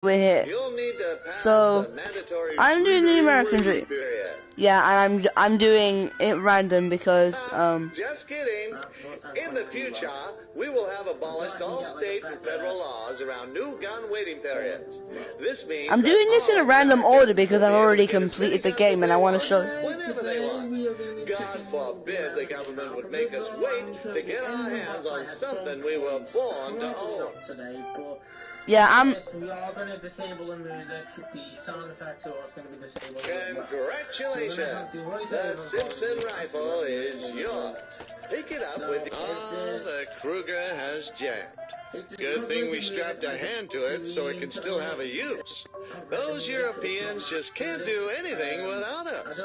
we're here. You'll need to pass So, the mandatory I'm doing the American Dream. period. Yeah, and I'm doing it random because Just kidding. In the future, we will have abolished all state and federal laws around new gun waiting periods. This means I'm doing this in a random order because I've already completed the game and I want to show. whenever they want. God forbid the government would make us wait to get our hands on something we were born to own. Yeah, We are going to disable the music. The sound effects are also going to be disabled. Congratulations! The Simpson rifle is yours. Pick it up with... Oh, the Kruger has jammed. Good thing we strapped a hand to it so it can still have a use. Those Europeans just can't do anything without us.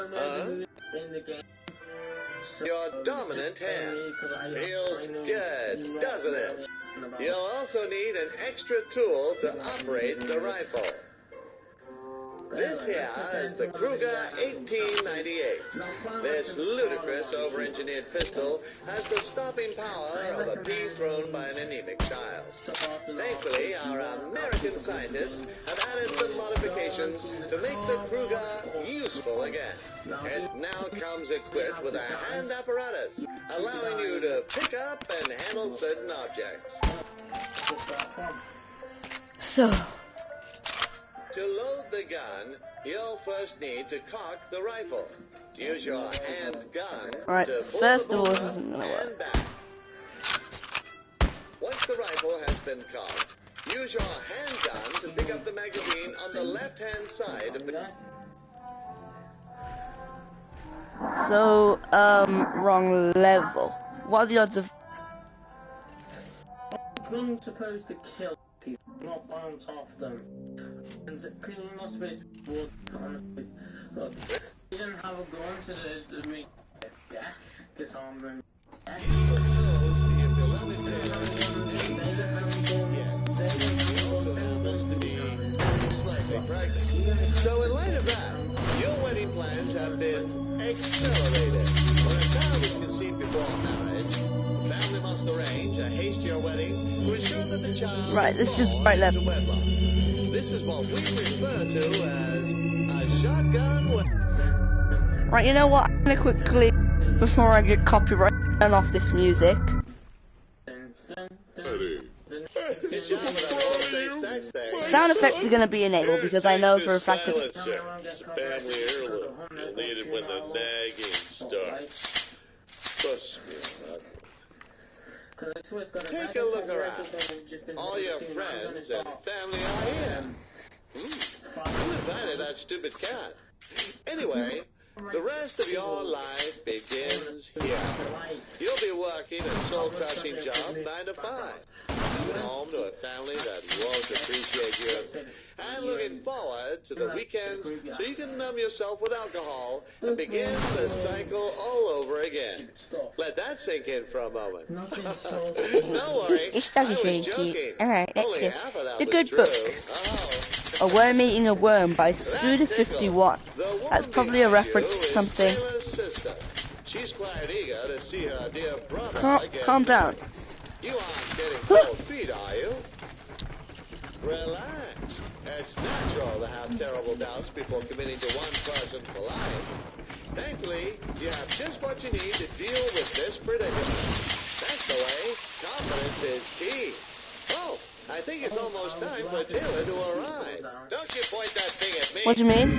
Your dominant hand. Feels good, doesn't it? You'll also need an extra tool to operate the rifle. This here is the Kruger 1898. This ludicrous over-engineered pistol has the stopping power of a pea thrown by an anemic child. Thankfully, our American scientists have added some modifications to make the Kruger useful again. It now comes equipped with a hand apparatus, allowing you to pick up and handle certain objects. so To load the gun, you'll first need to cock the rifle. Use your hand gun Alright, to pull first the of all, bolt this up isn't gonna work. and back. Once the rifle has been cocked, use your hand gun to pick up the magazine on the left-hand side of the... So, wrong level. What are the odds of... Gun's supposed to kill people, not bounce off them. And people are not supposed to walk on the... Look, you didn't have a gun, so there's me death, disarmament. So in light of that, your wedding plans have been accelerated. When a child is conceived before marriage, the family must arrange a hastier wedding to ensure that the child Right, this is born right into left. wedlock. This is what we refer to as a shotgun wedding. Right, you know what? I'm gonna quickly, before I get copyright, turn off this music. Sound effects are gonna be enabled because I know for a fact that... It's a family heirloom. You'll need it when the nagging starts. Trust me. Take a look around. All your friends and family are here. Who invited that stupid cat? Anyway, the rest of your life begins here. You'll be working a soul-crushing job 9 to 5. Coming home to a family that won't appreciate you. And looking forward to the weekends so you can numb yourself with alcohol and begin the cycle all over again. Let that sink in for a moment. Don't worry, It's I Doggy was Dream joking. Key. Alright, let's Only go. half of that The was Good true. Book. Oh. A Worm Eating a Worm by Suda51. That's probably a reference to something. She's quite eager to see her dear brother again. Calm down. You aren't getting cold feet, are you? Relax. It's natural to have terrible doubts before committing to one person for life. Thankfully, you have just what you need to deal with this predicament. That's the way. Confidence is key. Oh, I think it's almost time for Taylor to arrive. Don't you point that thing at me. What do you mean?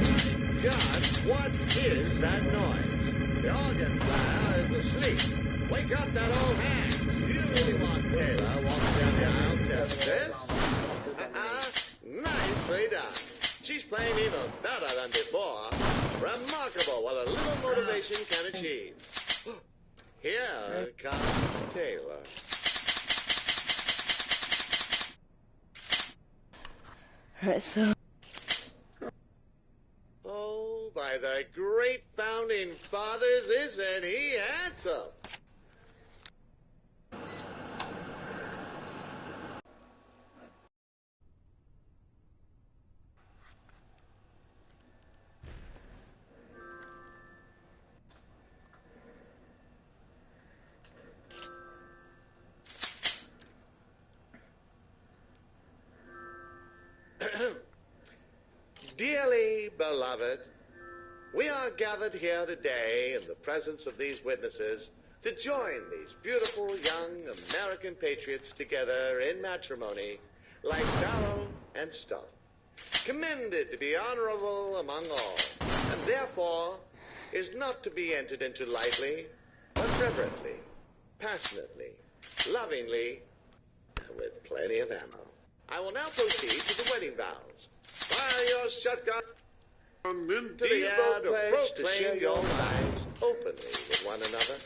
God, what is that noise? The organ player is asleep. Wake up that old hag. Do you really want Taylor walking down the aisle to this? Nicely done. She's playing even better than before. Remarkable what a little motivation can achieve. Here comes Taylor. Alright, so... Oh, by the great founding fathers, isn't he handsome? Dearly beloved, we are gathered here today in the presence of these witnesses to join these beautiful young American patriots together in matrimony like Barrow and Stone, commended to be honorable among all, and therefore is not to be entered into lightly, but reverently, passionately, lovingly, and with plenty of ammo. I will now proceed to the wedding vows. Fire your shotgun to the air to proclaim your lives openly with one another,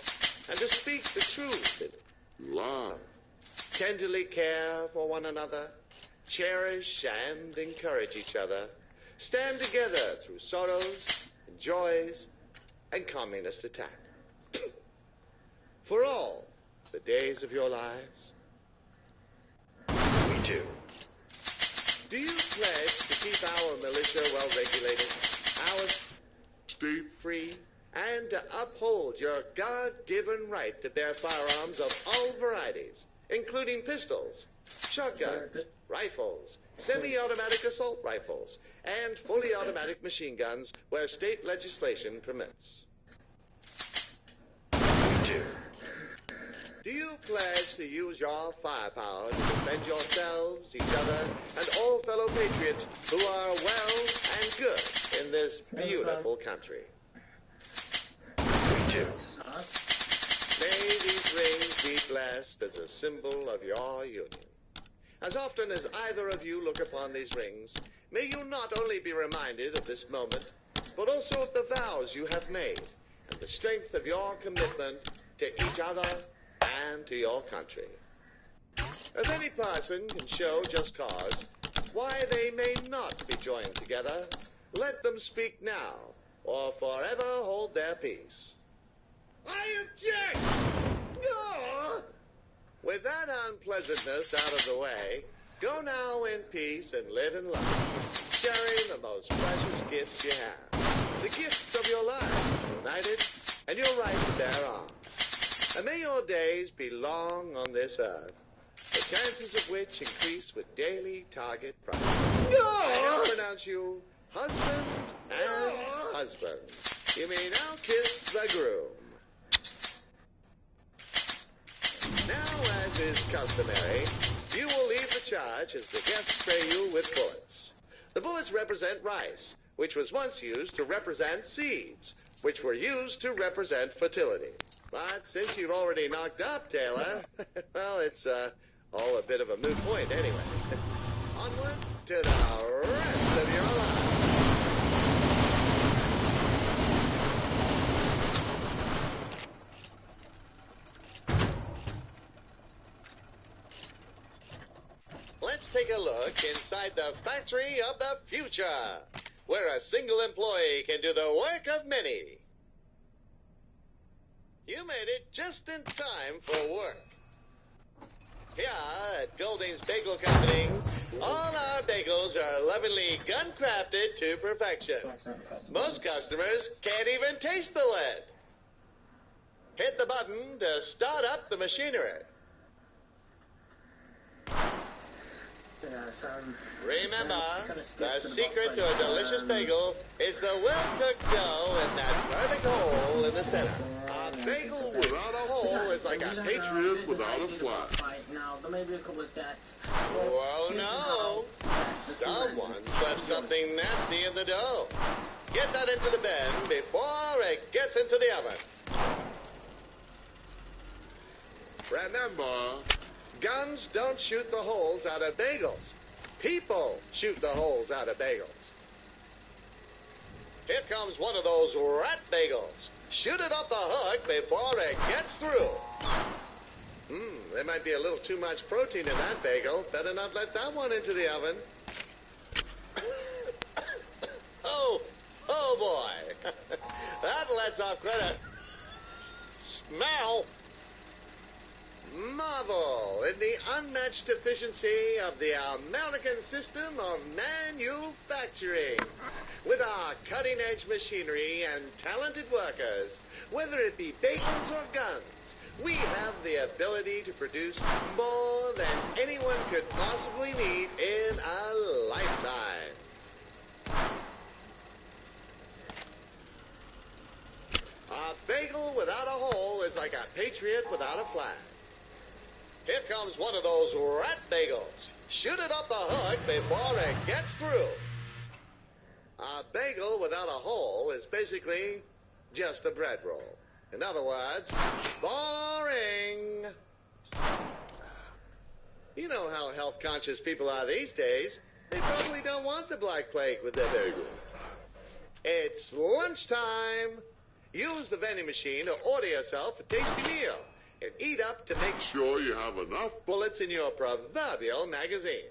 and to speak the truth in love, tenderly care for one another, cherish and encourage each other, stand together through sorrows and joys and communist attack. For all the days of your lives, we do. Do you pledge to keep our militia well regulated, our state free, and to uphold your God-given right to bear firearms of all varieties, including pistols, shotguns, rifles, semi-automatic assault rifles, and fully automatic machine guns where state legislation permits? We do. Do you pledge to use your firepower to defend yourselves, each other, and all fellow patriots who are well and good in this beautiful country? We do. May these rings be blessed as a symbol of your union. As often as either of you look upon these rings, may you not only be reminded of this moment, but also of the vows you have made and the strength of your commitment to each other and to your country. If any person can show just cause why they may not be joined together, let them speak now or forever hold their peace. I object! No! With that unpleasantness out of the way, go now in peace and live in love, sharing the most precious gifts you have, the gifts of your life, united, and your right to bear arms. And may your days be long on this earth, the chances of which increase with daily target practice. I now pronounce you husband and husband. You may now kiss the groom. Now, as is customary, you will leave the charge as the guests spray you with bullets. The bullets represent rice, which was once used to represent seeds, which were used to represent fertility. But since you've already knocked up Taylor, well, it's all a bit of a moot point anyway. Onward to the rest of your life. Let's take a look inside the factory of the future, where a single employee can do the work of many. You made it just in time for work. Here at Golding's Bagel Company, all our bagels are lovingly gun-crafted to perfection. Most customers can't even taste the lead. Hit the button to start up the machinery. Remember, the secret to a delicious bagel is the well-cooked dough in that perfect hole in the center. A bagel without a hole is like a patriot without a flag. Well, no. Someone left something nasty in the dough. Get that into the bin before it gets into the oven. Remember, guns don't shoot the holes out of bagels. People shoot the holes out of bagels. Here comes one of those rat bagels. Shoot it up the hook before it gets through. There might be a little too much protein in that bagel. Better not let that one into the oven. Oh boy. That lets off quite a smell. Marvel in the unmatched efficiency of the American system of manufacturing. With our cutting-edge machinery and talented workers, whether it be bagels or guns, we have the ability to produce more than anyone could possibly need in a lifetime. patriot without a flag. Here comes one of those rat bagels. Shoot it up the hook before it gets through. A bagel without a hole is basically just a bread roll. In other words, boring. You know how health-conscious people are these days. They probably don't want the Black Plague with their bagel. It's lunchtime. Use the vending machine to order yourself a tasty meal and eat up to make sure you have enough bullets in your proverbial magazine.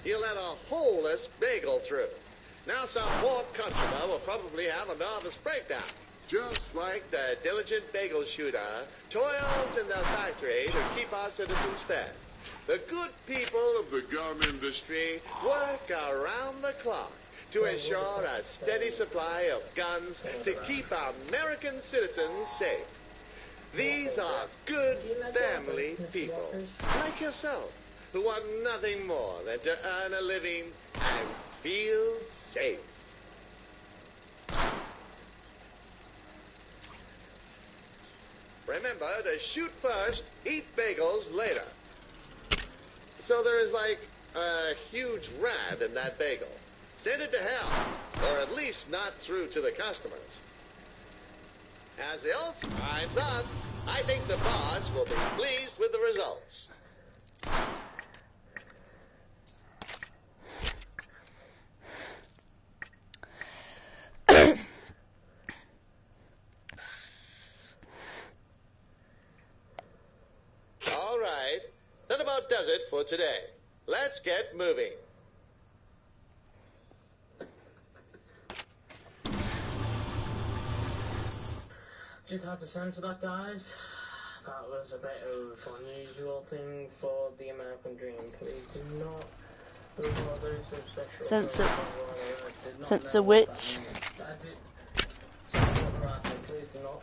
You let a holeless bagel through. Now some poor customer will probably have a nervous breakdown. Just like the diligent bagel shooter toils in the factory to keep our citizens fed. The good people of the gun industry work around the clock to ensure a steady supply of guns to keep American citizens safe. These are good family people, like yourself, who want nothing more than to earn a living and feel safe. Remember to shoot first, eat bagels later. So there is like a huge rat in that bagel. Send it to hell, or at least not through to the customers. As the old time's up, I think the boss will be pleased with the results. All right, that about does it for today. Let's get moving. Just had to censor that, guys. That was a bit of unusual thing for the American dream. Please do not record those of sexual Censor which? Please do not.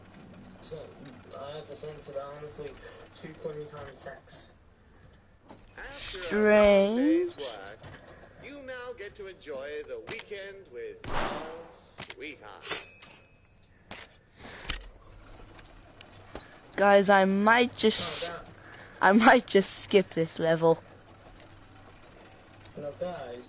I had to censor that, honestly. 220 times sex. After a long day's work, you now get to enjoy the weekend with your sweetheart. Guys, I might just skip this level. No, guys.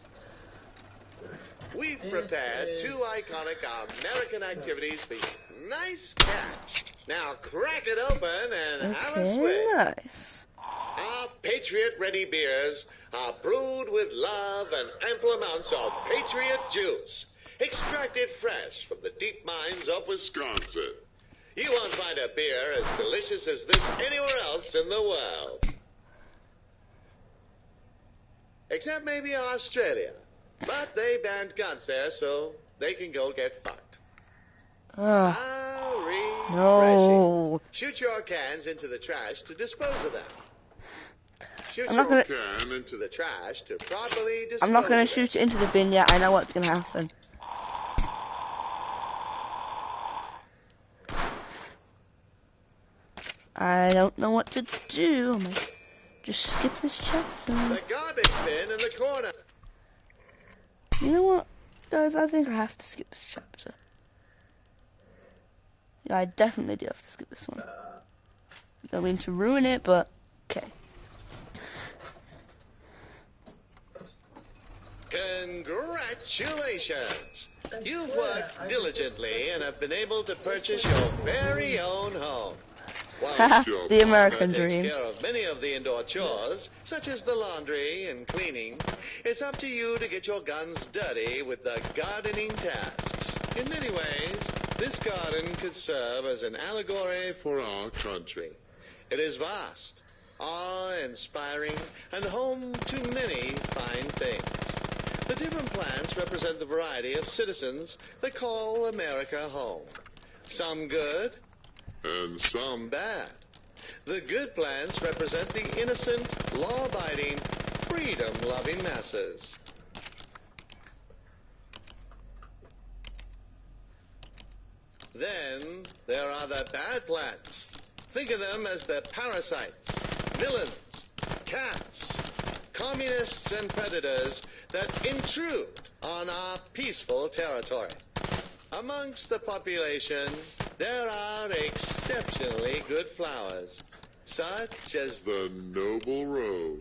We've prepared two iconic American activities for you. Nice catch. Now crack it open and have a swig. Nice. Our Patriot-ready beers are brewed with love and ample amounts of Patriot juice, extracted fresh from the deep mines of Wisconsin. You won't find a beer as delicious as this anywhere else in the world. Except maybe Australia. But they banned guns there, so they can go get fucked. No. Shoot your cans into the trash to dispose of them. Shoot I'm not your gonna- can into the trash to properly dispose I'm not going of to them. shoot it into the bin yet. I know what's going to happen. I don't know what to do. I might just skip this chapter. The garbage bin in the corner. You know what, guys? I think I have to skip this chapter. Yeah, I definitely do have to skip this one. I don't mean to ruin it, but okay. Congratulations! You've worked diligently and have been able to purchase your very own home. While your The American partner dream. takes care of many of the indoor chores, such as the laundry and cleaning, it's up to you to get your guns dirty with the gardening tasks. In many ways, this garden could serve as an allegory for our country. It is vast, awe-inspiring, and home to many fine things. The different plants represent the variety of citizens that call America home. Some good, and some bad. The good plants represent the innocent, law-abiding, freedom-loving masses. Then there are the bad plants. Think of them as the parasites, villains, cats, communists and predators that intrude on our peaceful territory. Amongst the population, there are exceptionally good flowers, such as the noble rose.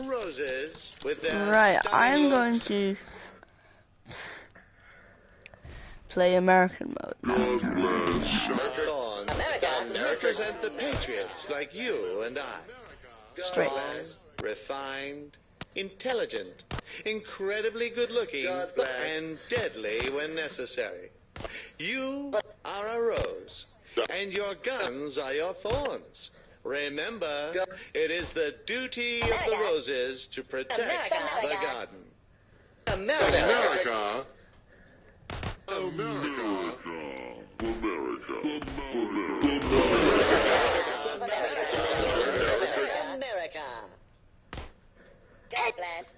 Roses with their Right, stunning I'm going looks. to play American mode now. Thorns that represent the patriots like you and I. Straight. Strong, refined, intelligent, incredibly good-looking, and deadly when necessary. You are a rose, and your guns are your thorns. Remember, it is the duty of the roses to protect the garden. America. America. God bless.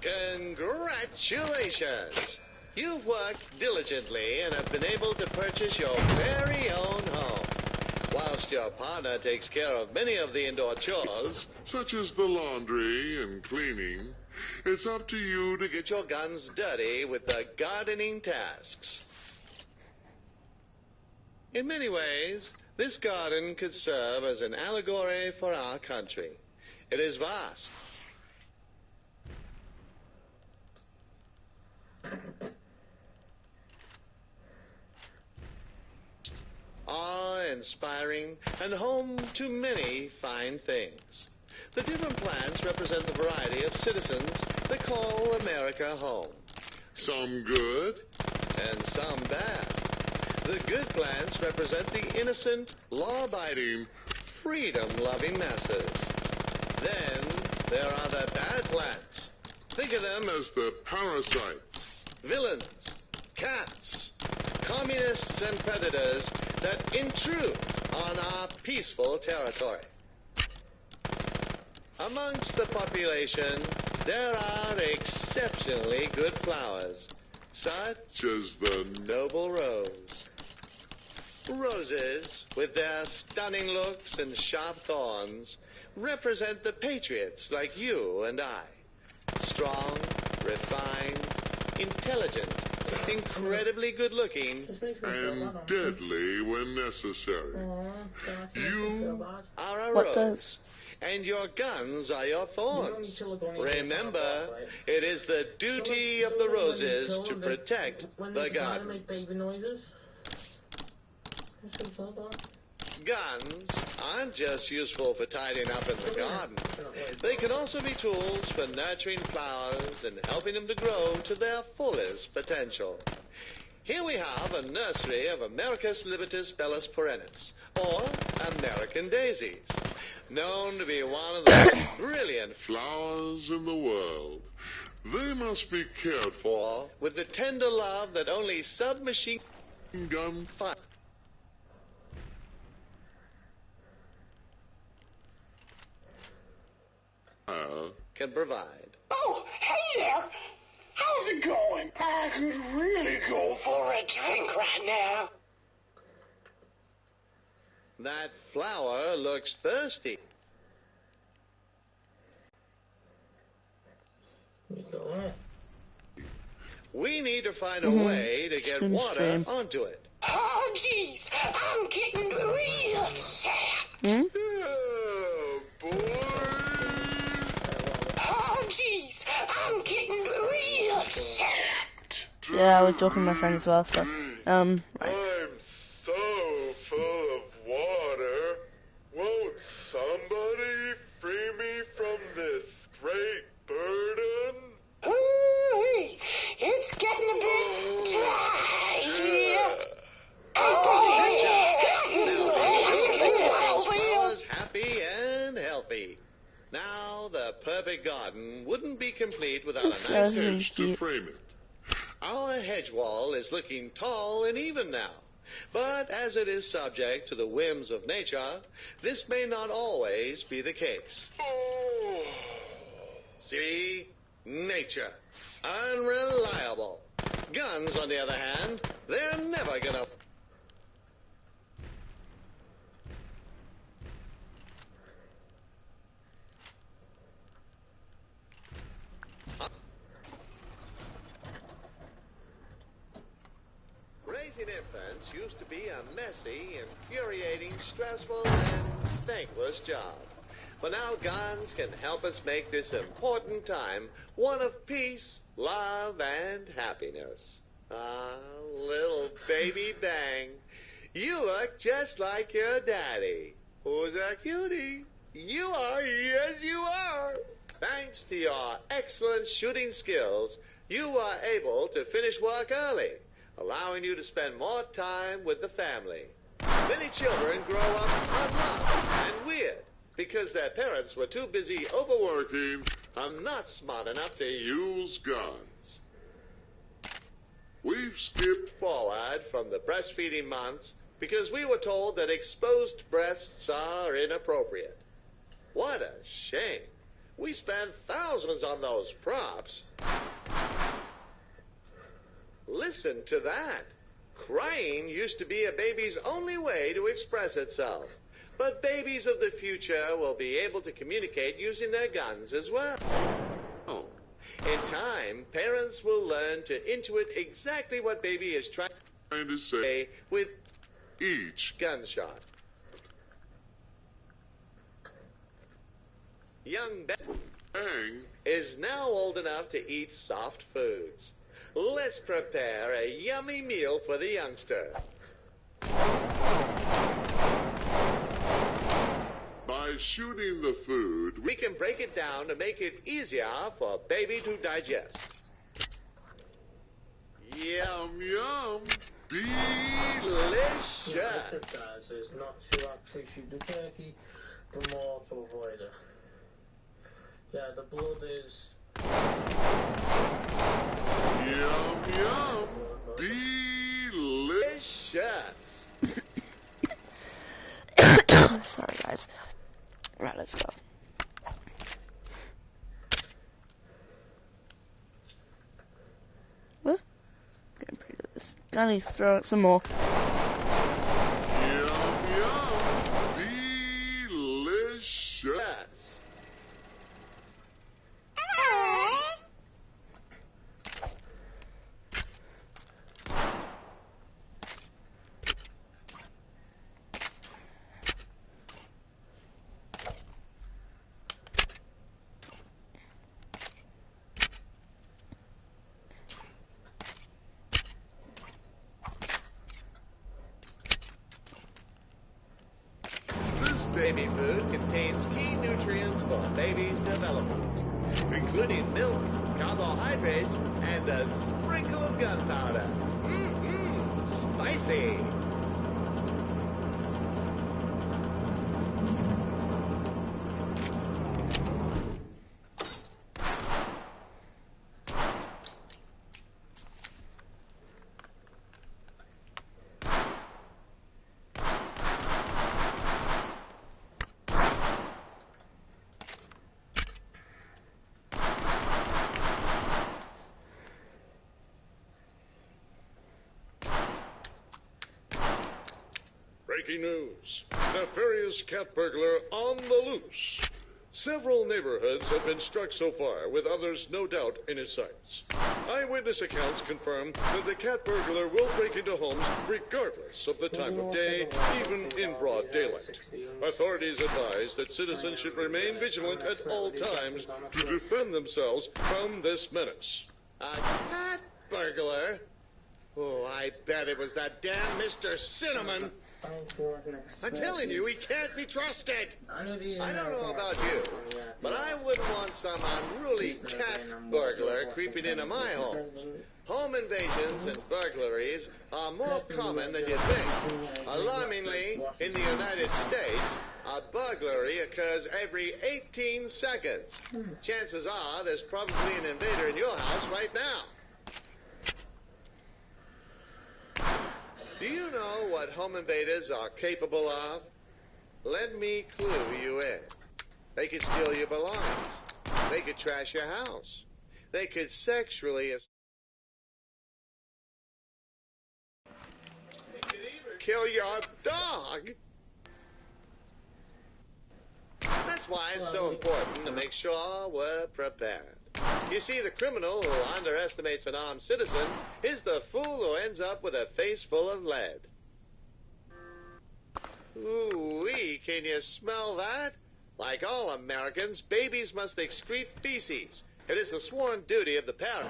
Congratulations! You've worked diligently and have been able to purchase your very own home. Whilst your partner takes care of many of the indoor chores, Such as the laundry and cleaning, it's up to you to get your guns dirty with the gardening tasks. In many ways, this garden could serve as an allegory for our country. It is vast. Awe-inspiring and home to many fine things. The different plants represent the variety of citizens that call America home, some good. and some bad. The good plants represent the innocent, law-abiding, freedom-loving masses. Then there are the bad plants. Think of them as As the parasites. villains, cats, communists and predators that intrude on our peaceful territory. Amongst the population, there are exceptionally good flowers, such As the noble rose. Roses, with their stunning looks and sharp thorns, represent the patriots like you and I. Strong, refined, intelligent, incredibly good-looking, This makes me feel and bad, deadly when necessary. Aw, that makes me You- feel bad. are a What rose, does? and your guns are your You don't need thorns. to look on your Remember, phone, right? it is the duty of the roses to protect when the they garden. make baby noises. Something like that. Guns aren't just useful for tidying up in the garden. They can also be tools for nurturing flowers and helping them to grow to their fullest potential. Here we have a nursery of Americus Libertas Bellus Perennis, or American daisies, known to be one of the most brilliant Flowers in the world. They must be cared for. with the tender love that only submachine Gun fire fire. can provide. Oh, hey there. How's it going? I could really go for a drink right now. That flower looks thirsty. You go there. We need to find a Mhm. way to get Swim water stream. onto it. Oh, jeez. I'm getting real sad. Hmm? Yeah, boy. Oh, jeez. I'm getting real sad. Yeah, I was talking to my friend as well, so, right. I'm so full of water. Won't somebody free me from this great burden? Ooh, it's getting a bit dry here. Flowers happy and healthy. Now, the perfect garden wouldn't be complete without This a nice doesn't Hedge to cute. frame it. Our hedge wall is looking tall and even now. But as it is subject to the whims of nature, this may not always be the case. See? Nature. Unreliable. Guns, on the other hand, they're never gonna... Raising infants used to be a messy, infuriating, stressful, and thankless job. But now guns can help us make this important time one of peace, love, and happiness. Ah, little baby Bang, you look just like your daddy. Who's a cutie? You are, yes you are. Thanks to your excellent shooting skills, you are able to finish work early, allowing you to spend more time with the family. Many children grow up unloved and weird because their parents were too busy overworking and not smart enough to Use guns. We've skipped forward from the breastfeeding months because we were told that exposed breasts are inappropriate. What a shame. We spent thousands on those props. Listen to that. Crying used to be a baby's only way to express itself. But babies of the future will be able to communicate using their guns as well. Oh, In time, parents will learn to intuit exactly what baby is trying trying to to say say with each. gunshot. Young Bang. is now old enough to eat soft foods. Let's prepare a yummy meal for the youngster. By shooting the food, We can break it down to make it easier for baby to digest. yum yum. Delicious. Exercise is not to actually shoot the turkey, but more to avoid it. Yeah, the blood is... Yum yum. Delicious. Delicious. Sorry, guys. Right, let's go. What? Getting pretty good at this. I need to throw out some more. Yum yum. Delicious. Yes. This baby food contains key nutrients for baby's development, including milk, carbohydrates, and a sprinkle of gunpowder. Mmm, spicy. Breaking news. Nefarious cat burglar on the loose. Several neighborhoods have been struck so far, with others no doubt in his sights. Eyewitness accounts confirm that the cat burglar will break into homes regardless of the time of day, even in broad daylight. Authorities advise that citizens should remain vigilant at all times to defend themselves from this menace. A cat burglar? Oh, I bet it was that damn Mr. Cinnamon. I'm telling you, he can't be trusted. I don't know about you, but I wouldn't want some unruly cat burglar creeping into my home. Home invasions and burglaries are more common than you think. Alarmingly, in the United States, a burglary occurs every 18 seconds. Chances are there's probably an invader in your house right now. Do you know what home invaders are capable of? Let me clue you in. They could steal your belongings. They could trash your house. They could sexually... They could even kill your dog. That's why it's so important to make sure we're prepared. You see, the criminal who underestimates an armed citizen is the fool who ends up with a face full of lead. Ooh-wee, can you smell that? Like all Americans, babies must excrete feces. It is the sworn duty of the parent.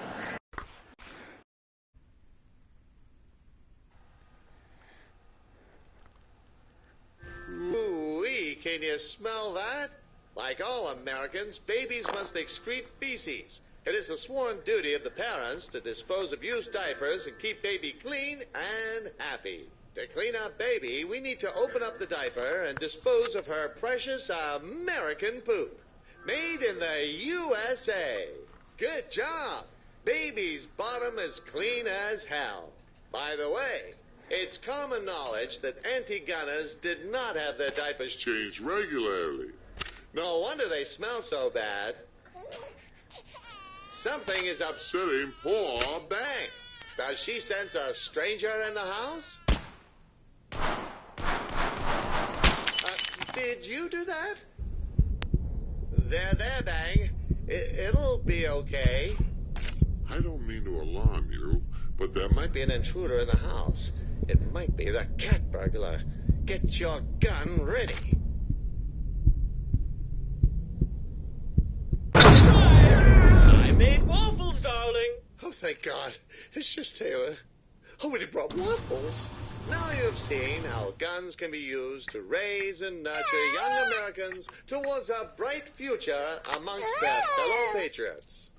Ooh-wee, can you smell that? Like all Americans, babies must excrete feces. It is the sworn duty of the parents to dispose of used diapers and keep baby clean and happy. To clean up baby, we need to open up the diaper and dispose of her precious American poop. Made in the USA. Good job. Baby's bottom is clean as hell. By the way, it's common knowledge that anti-gunners did not have their diapers changed regularly. No wonder they smell so bad. Something is upsetting poor Bang. Does she sense a stranger in the house? Did you do that? There, Bang. It'll be okay. I don't mean to alarm you, but there Might be an intruder in the house. It might be the cat burglar. Get your gun ready. I made waffles, darling. Oh, thank God. It's just Taylor. Oh, but he brought waffles. Now you've seen how guns can be used to raise and nurture young Americans towards a bright future amongst their fellow patriots.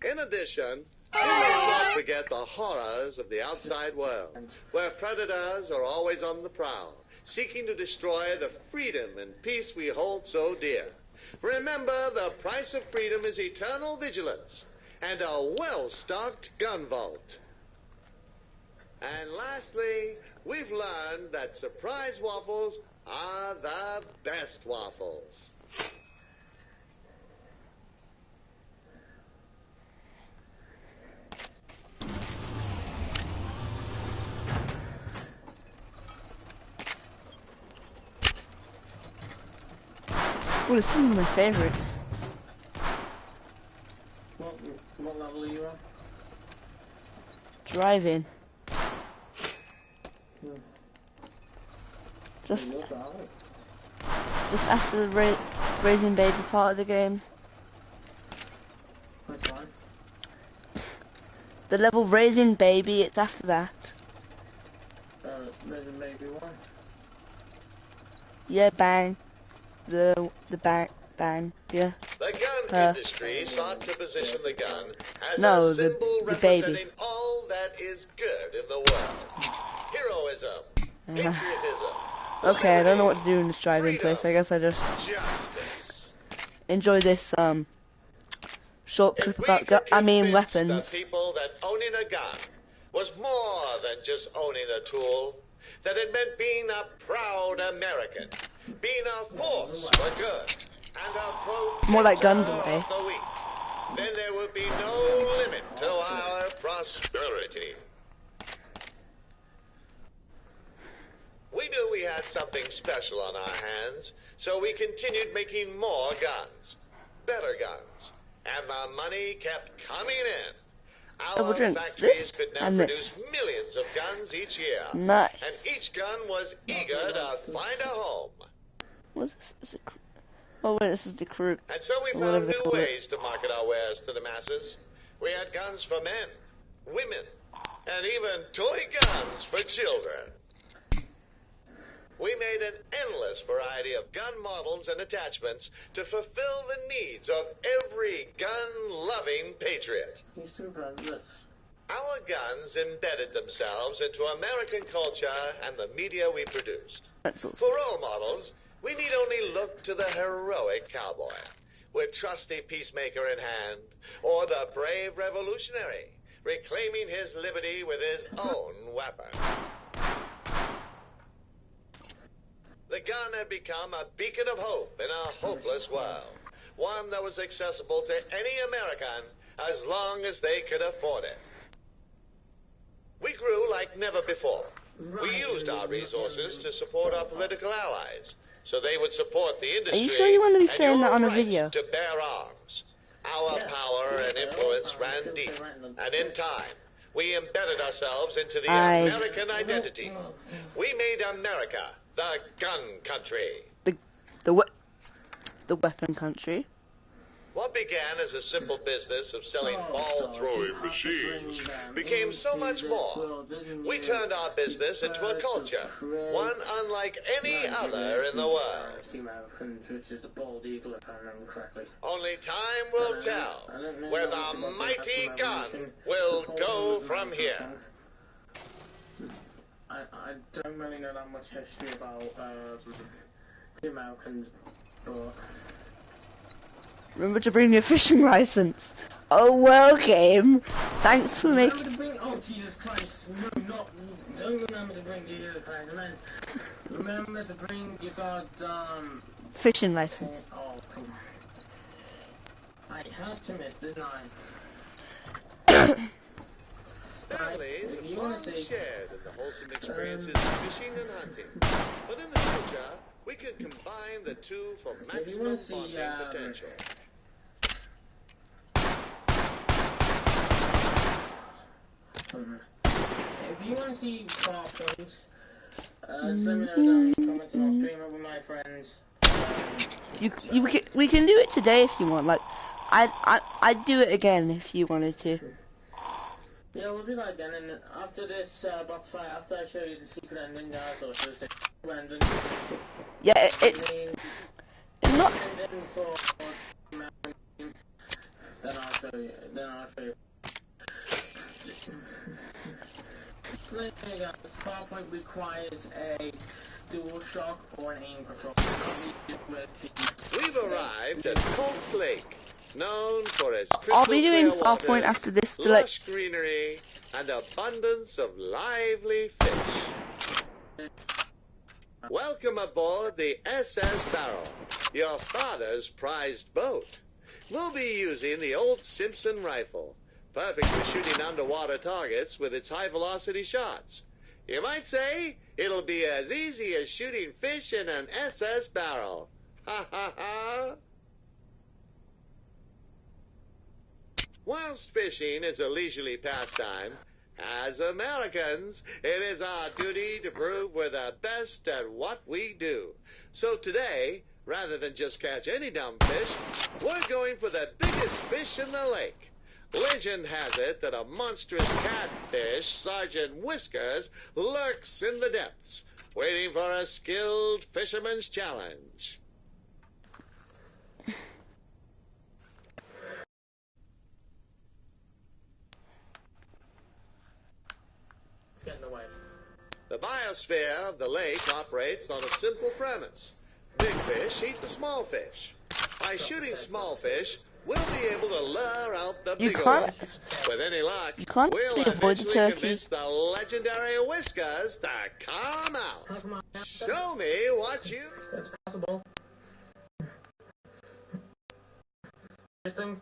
In addition, we must not forget the horrors of the outside world, where predators are always on the prowl, seeking to destroy the freedom and peace we hold so dear. Remember, the price of freedom is eternal vigilance and a well-stocked gun vault. And lastly, we've learned that surprise waffles are the best waffles. Oh, this is one of my favorites. What level are you on? Driving. Just after the raising baby part of the game. Which one? The level raising baby, it's after that. Raising baby one. Yeah, Bang. The bang, yeah. The gun industry sought to position the gun as No, a symbol the baby. representing all that is good in the world. Heroism, patriotism. Okay, I don't know what to do in this driving place. I guess I just Justice. enjoy this short clip If we about could convince weapons. the people that owning a gun was more than just owning a tool, that it meant being a proud American, being a force for good, and a protector More like guns away. of the weak, then there would be no limit to our prosperity. We knew we had something special on our hands, so we continued making more guns, better guns, and the money kept coming in. Double Our drinks, factories this could now and produce this. millions of guns each year. Nice. And each gun was eager to find a home. What's this? Is it oh wait, this is the crew. And so we Whatever found they new call it. ways to market our wares to the masses. We had guns for men, women, and even toy guns for children. We made an endless variety of gun models and attachments to fulfill the needs of every gun-loving patriot. He's super on this. Our guns embedded themselves into American culture and the media we produced. Pretzels. For role models, we need only look to the heroic cowboy, with trusty peacemaker in hand, or the brave revolutionary, reclaiming his liberty with his own weapon. The gun had become a beacon of hope in a hopeless world. One that was accessible to any American as long as they could afford it. We grew like never before. We used our resources to support our political allies, so they would support the industry. Are you sure you want to be and saying that your on a right video? to bear arms. Our power and influence ran deep, and in time, we embedded ourselves into the American identity. We made America the gun country. The weapon country. What began as a simple business of selling ball-throwing machines became so much more. We turned our business into a culture, one unlike any other in the world. Only time will tell where the mighty gun will go from here. I don't really know that much history about the Americans, but... Remember to bring your fishing license. Oh, well, game. Thanks for making... Remember to bring... Oh, Jesus Christ. No, not... Don't remember to bring Jesus Christ. I meant... Remember to bring your goddamn... Fishing license. Oh, come on. I had to miss, didn't I? Families have long shared in the wholesome experiences of fishing and hunting. But in the future, we can combine the two for maximum bonding potential. If you want to see Farpoint, just let me know down in the comments and I'll stream it with my friends. We can do it today if you want. Like, I'd do it again if you wanted to. Yeah, we'll do that again, and after this boss fight, after I show you the secret ending, guys, or should I say, ending? Yeah, it's not... Then I'll show you, Hey guys, Farpoint requires a DualShock or an aim controller. We've arrived at Colts Lake, known for its I'll be doing crystal clear Farpoint waters, after this to like... lush greenery, and abundance of lively fish. Welcome aboard the SS Barrel, your father's prized boat. We'll be using the old Simpson rifle, perfect for shooting underwater targets with its high-velocity shots. You might say it'll be as easy as shooting fish in an SS Barrel. Ha ha ha! Whilst fishing is a leisurely pastime, as Americans, it is our duty to prove we're the best at what we do. So today, rather than just catch any dumb fish, we're going for the biggest fish in the lake. Legend has it that a monstrous catfish, Sergeant Whiskers, lurks in the depths, waiting for a skilled fisherman's challenge. The biosphere of the lake operates on a simple premise. Big fish eat the small fish. By shooting small fish, we'll be able to lure out the bigger ones. With any luck, we'll eventually convince the legendary Whiskers to come out. Show me what you... That's possible. Just don't